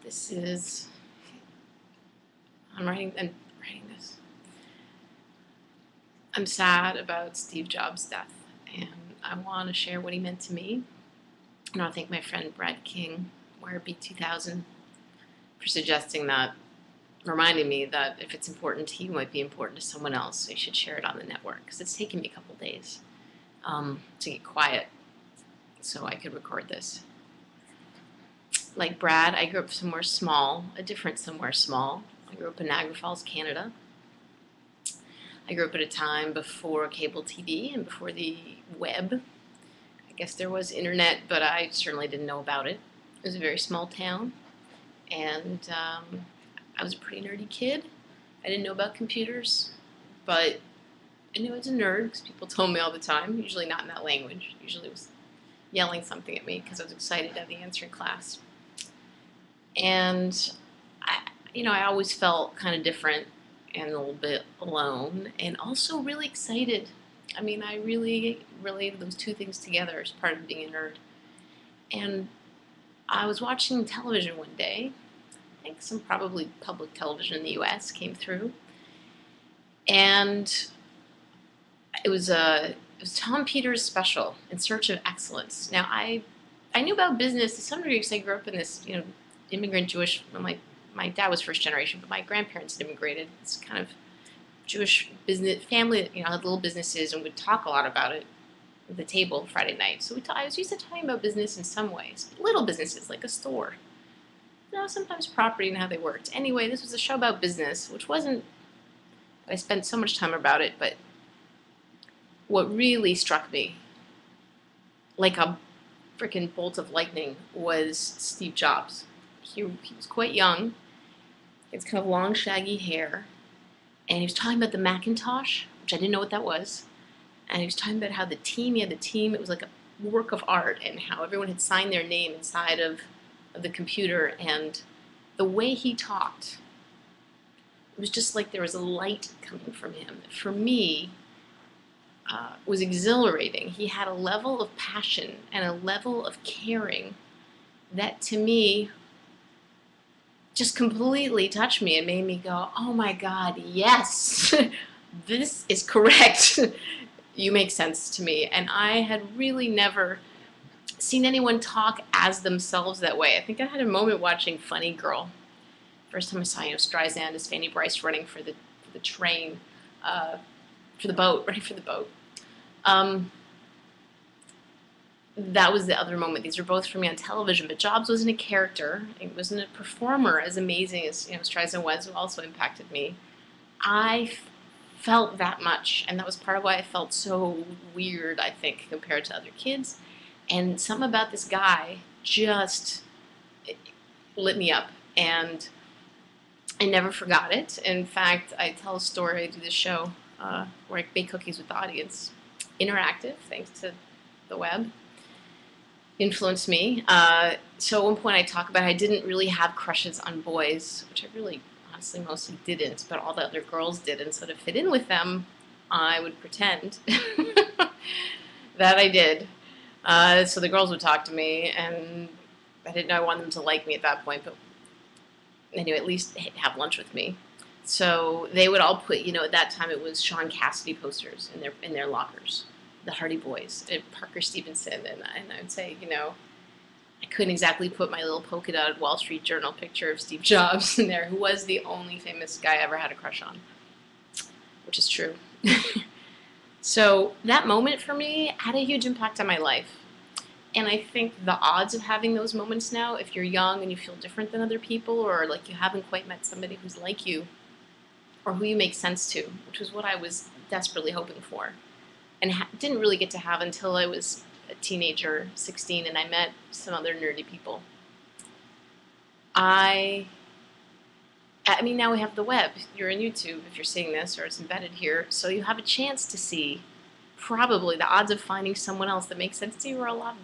This is, I'm writing this. I'm sad about Steve Jobs' death, and I want to share what he meant to me. And I want to thank my friend Brad King, WireB2000, for suggesting that, reminding me that if it's important to you, it might be important to someone else, so you should share it on the network, because it's taken me a couple days to get quiet so I could record this. Like Brad, I grew up somewhere small, a different somewhere small. I grew up in Niagara Falls, Canada. I grew up at a time before cable TV and before the web. I guess there was internet, but I certainly didn't know about it. It was a very small town, and I was a pretty nerdy kid. I didn't know about computers, but I knew I was a nerd because people told me all the time, usually not in that language. Usually it was yelling something at me because I was excited to have the answer in class. And I always felt kind of different and a little bit alone, and also really excited. I mean, I really related those two things together as part of being a nerd. And I was watching television one day. I think some probably public television in the U.S. came through, and it was Tom Peters' special, In Search of Excellence. Now, I knew about business to some degree because I grew up in this, immigrant Jewish. My dad was first generation, but my grandparents had immigrated. It's kind of Jewish business family, had little businesses, and would talk a lot about it at the table Friday night. So I was used to talking about business in some ways, little businesses like a store. Sometimes property and how they worked. Anyway, this was a show about business, which wasn't. I spent so much time about it, but what really struck me, like a freaking bolt of lightning, was Steve Jobs. He was quite young. He had kind of long, shaggy hair. And he was talking about the Macintosh, which I didn't know what that was. And he was talking about how he had the team, it was like a work of art, and how everyone had signed their name inside of the computer. And the way he talked, it was just like there was a light coming from him. For me, was exhilarating. He had a level of passion and a level of caring that, to me, just completely touched me and made me go, oh my God, yes, this is correct. You make sense to me. And I had really never seen anyone talk as themselves that way. I think I had a moment watching Funny Girl. First time I saw, Streisand as Fanny Bryce running for the train, for the boat, running for the boat. That was the other moment. These were both for me on television, but Jobs wasn't a character. He wasn't a performer as amazing as Streisand was, who also impacted me. I felt that much, and that was part of why I felt so weird, I think, compared to other kids. And something about this guy just lit me up, and I never forgot it. In fact, I tell a story, I do this show where I bake cookies with the audience. Interactive, thanks to the web. Influenced me. So at one point I talk about I didn't really have crushes on boys, which I really honestly mostly didn't, but all the other girls did, and so to fit in with them, I would pretend that I did. So the girls would talk to me, and I didn't know I wanted them to like me at that point, but anyway, at least have lunch with me. So they would all put, at that time it was Sean Cassidy posters in their lockers. The Hardy Boys, and Parker Stevenson, and I would say, I couldn't exactly put my little polka dotted Wall Street Journal picture of Steve Jobs in there, who was the only famous guy I ever had a crush on, which is true. So that moment for me had a huge impact on my life. And I think the odds of having those moments now, if you're young and you feel different than other people, or like you haven't quite met somebody who's like you, or who you make sense to, which was what I was desperately hoping for, and didn't really get to have until I was a teenager, 16, and I met some other nerdy people. I mean, now we have the web. You're on YouTube if you're seeing this, or it's embedded here, so you have a chance to see. Probably the odds of finding someone else that makes sense to you are a lot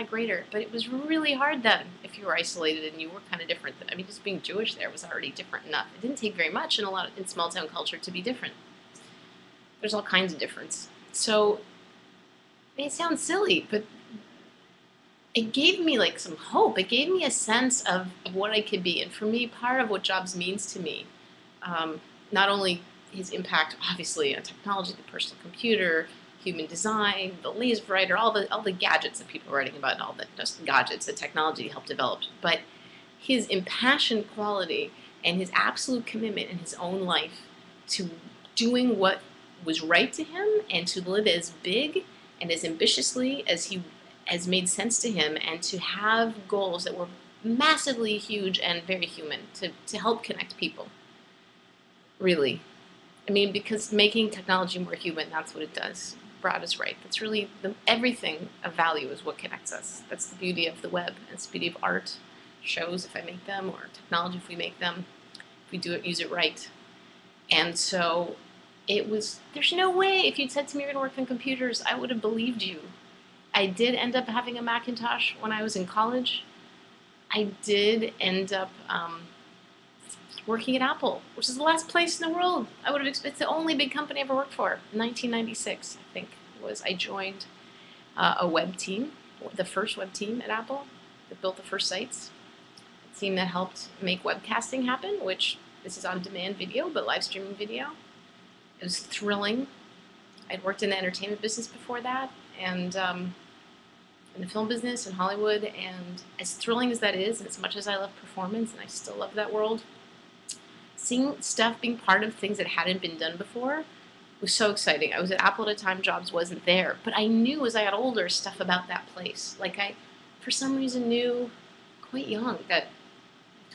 greater. But it was really hard then if you were isolated and you were kind of different. Just being Jewish there was already different enough. It didn't take very much in small town culture to be different. There's all kinds of difference. So it sounds silly, but it gave me like some hope. It gave me a sense of what I could be. And for me, part of what Jobs means to me, not only his impact, obviously, on technology, the personal computer, human design, the laser writer, all the gadgets that people are writing about, and all the just gadgets that technology helped develop, but his impassioned quality and his absolute commitment in his own life to doing what was right to him and to live as big and as ambitiously as made sense to him, and to have goals that were massively huge and very human to help connect people. Really. I mean, because making technology more human, that's what it does. Brad is right. That's really everything of value is what connects us. That's the beauty of the web. It's the beauty of art, shows if I make them, or technology if we make them, if we do it, use it right. And so there's no way, if you'd said to me you're going to work on computers, I would have believed you. I did end up having a Macintosh when I was in college. I did end up working at Apple, which is the last place in the world I would have expected. It's the only big company I ever worked for. In 1996, I think, I joined a web team, the first web team at Apple that built the first sites. A team that helped make webcasting happen, which this is on-demand video, but live streaming video. It was thrilling. I'd worked in the entertainment business before that, and in the film business in Hollywood, and as thrilling as that is, and as much as I love performance, and I still love that world, seeing stuff being part of things that hadn't been done before was so exciting. I was at Apple at a time Jobs wasn't there, but I knew as I got older stuff about that place. Like I, for some reason, knew quite young that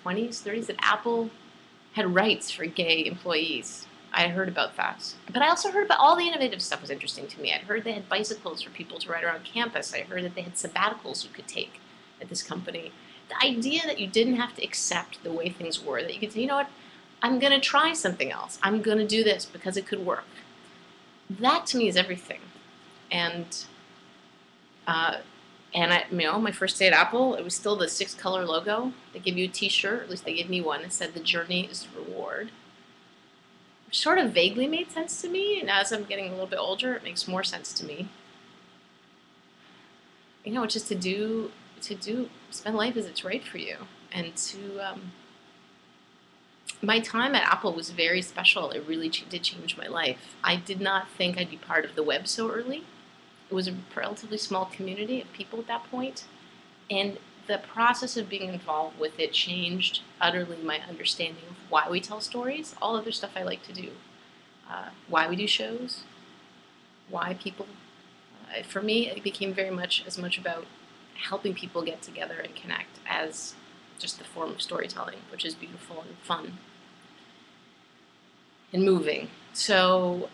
20s, 30s, that Apple had rights for gay employees. I had heard about that. But I also heard about all the innovative stuff was interesting to me. I'd heard they had bicycles for people to ride around campus. I heard that they had sabbaticals you could take at this company. The idea that you didn't have to accept the way things were, that you could say, you know what, I'm going to try something else. I'm going to do this because it could work. That to me is everything. And my first day at Apple, it was still the 6-color logo. They give you a T-shirt, at least they gave me one. It said, "The journey is the reward." Which sort of vaguely made sense to me, and as I'm getting a little bit older, it makes more sense to me. You know, it's just spend life as it's right for you, and my time at Apple was very special. It really did change my life. I did not think I'd be part of the web so early. It was a relatively small community of people at that point, and the process of being involved with it changed utterly my understanding of why we tell stories, all other stuff I like to do, why we do shows, why people. For me, it became very much as much about helping people get together and connect as just the form of storytelling, which is beautiful and fun and moving. So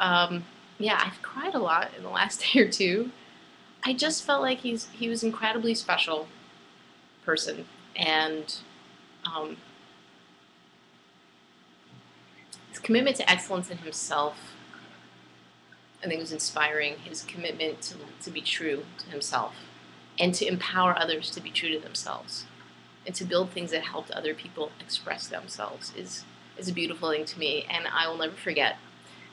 yeah, I've cried a lot in the last day or two. I just felt like he was incredibly special person, and his commitment to excellence in himself, I think, was inspiring. His commitment to be true to himself and to empower others to be true to themselves and to build things that helped other people express themselves is a beautiful thing to me, and I will never forget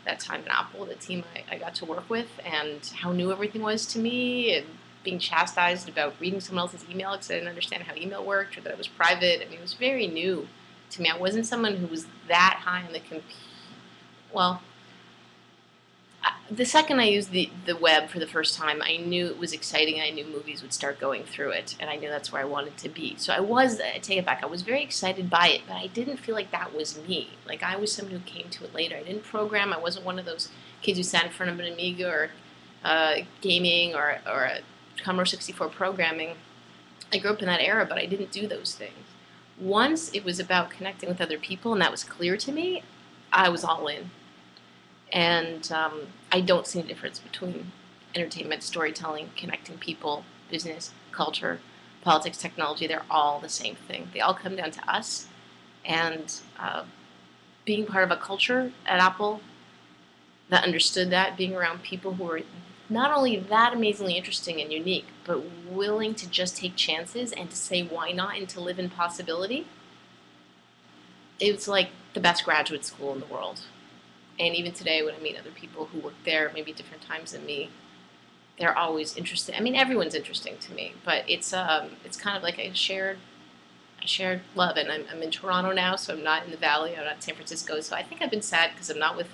that time at Apple, the team I got to work with, and how new everything was to me, and being chastised about reading someone else's email because I didn't understand how email worked or that it was private. I mean, it was very new to me. I wasn't someone who was that high on the computer. Well, the second I used the web for the first time, I knew it was exciting. I knew movies would start going through it, and I knew that's where I wanted to be. So I take it back, I was very excited by it, but I didn't feel like that was me. Like, I was someone who came to it later. I didn't program. I wasn't one of those kids who sat in front of an Amiga or gaming or a Commodore 64 programming. I grew up in that era, but I didn't do those things. Once it was about connecting with other people, and that was clear to me, I was all in. And I don't see a difference between entertainment, storytelling, connecting people, business, culture, politics, technology. They're all the same thing. They all come down to us. And being part of a culture at Apple that understood that, being around people who were not only that amazingly interesting and unique, but willing to just take chances and to say why not and to live in possibility, it was like the best graduate school in the world. And even today, when I meet other people who work there, maybe different times than me, they're always interesting. I mean, everyone's interesting to me, but it's kind of like a shared love. And I'm in Toronto now, so I'm not in the Valley. I'm not in San Francisco. So I think I've been sad because I'm not with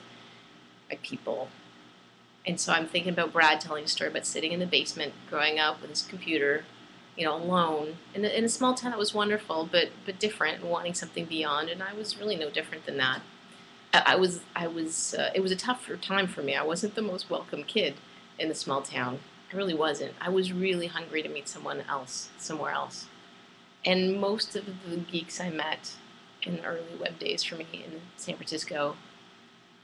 my people. And so I'm thinking about Brad telling a story about sitting in the basement, growing up with his computer, alone in a small town that was wonderful, but different, and wanting something beyond. And I was really no different than that. I was. It was a tough time for me. I wasn't the most welcome kid in the small town. I really wasn't. I was really hungry to meet someone else, somewhere else. And most of the geeks I met in the early web days for me in San Francisco,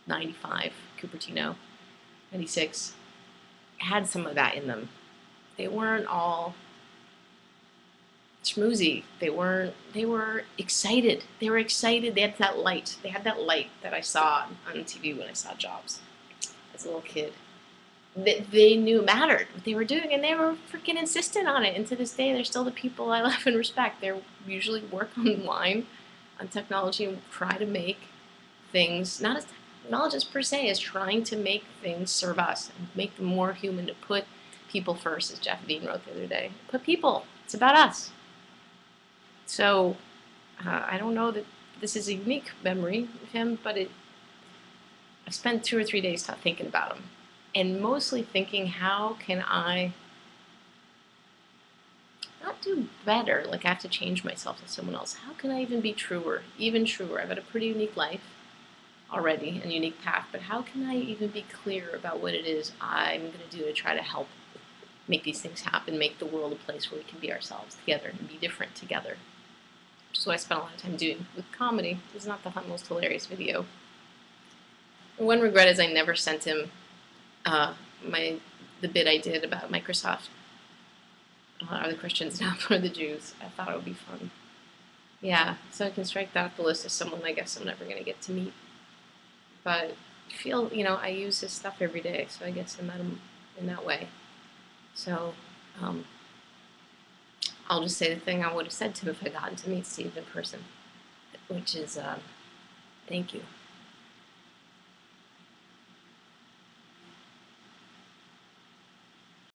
95, Cupertino, 96, had some of that in them. They weren't all schmoozy. They were excited. They were excited. They had that light. They had that light that I saw on TV when I saw Jobs as a little kid. They knew it mattered what they were doing, and they were freaking insistent on it. And to this day, they're still the people I love and respect. They usually work online on technology and try to make things, not as technologists per se, as trying to make things serve us and make them more human, to put people first, as Jeff Dean wrote the other day. Put people. It's about us. So I don't know that this is a unique memory of him, but I spent 2 or 3 days thinking about him, and mostly thinking, how can I not do better? Like I have to change myself to someone else. How can I even be truer? Even truer. I've had a pretty unique life already, and unique path, but how can I even be clear about what it is I'm going to do to try to help make these things happen, make the world a place where we can be ourselves together and be different together? Which is what I spent a lot of time doing with comedy. It's not the most hilarious video. And one regret is I never sent him the bit I did about Microsoft. Are the Christians now for the Jews? I thought it would be fun. Yeah, so I can strike that off the list as someone I guess I'm never going to get to meet. But I feel, I use his stuff every day, so I guess I met him in that way. So I'll just say the thing I would have said to him if I'd gotten to meet Steve in person, which is thank you.